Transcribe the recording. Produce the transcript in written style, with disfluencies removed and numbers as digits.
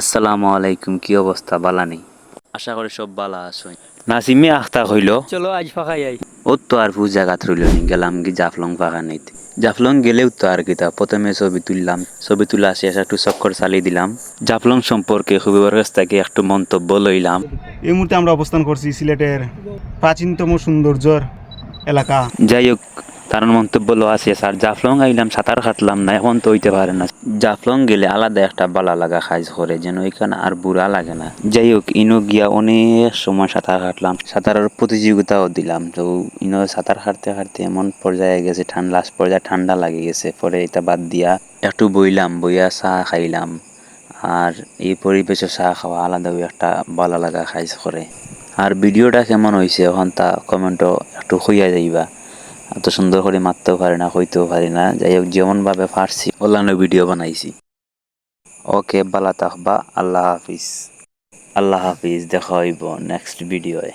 আসসালামু আলাইকুম, কি অবস্থা? বালা নেই? আশা করি সব বালা আছো। নাসিমে আখতা হইল চলো আজ ফাঁকা যাই। ও তো আর পূজা জাগাত রইল নি, গেলাম কি জাফলং ফাঁকা নেইতে। জাফলং গেলেও তো আর কি তা প্রথমে ছবি তুললাম, ছবি তুলা শেষ একটু চক্কর চালিয়ে দিলাম। জাফলং সম্পর্কে খুবই কাছ থেকে একটু মন্তব্য লইলাম। এই মুহূর্তে আমরা অবস্থান করছি সিলেটের প্রাচীনতম সৌন্দর্যর এলাকা। যাই হোক, তার মন্তব্য লো আছে স্যার, জাফলং আইলাম সাঁতার কাটলাম না, এখন তো হইতে পারে না। জাফলং গেলে আলাদা একটা বালা লাগা কাজ করে, যেন এখানে আর বুড়া লাগে না। যাই হোক, ইনো গিয়া অনেক সময় সাঁতার কাটলাম, সাঁতারের প্রতিযোগিতাও দিলাম। তো ইনো সাঁতার কাটতে কাটতে এমন পর্যায়ে গেছে, লাস্ট পর্যায়ে ঠান্ডা লাগে গেছে। পরে এটা বাদ দিয়া একটু বইলাম, বইয়া চা খাইলাম। আর এই পরিবেশে চা খাওয়া আলাদাও একটা ভালো লাগা কাজ করে। আর ভিডিওটা কেমন হয়েছে এখন তা কমেন্টও একটু হইয়া যাইবা। এত সুন্দর করে মারতেও পারি না, হইতেও পারি না। যাই হোক, যেমন ভাবে পারছি অন্যান্য ভিডিও বানাইছি। ওকে, বালা থাকবা। আল্লাহ হাফিজ। আল্লাহ হাফিজ, দেখা হইব নেক্সট ভিডিওয়ে।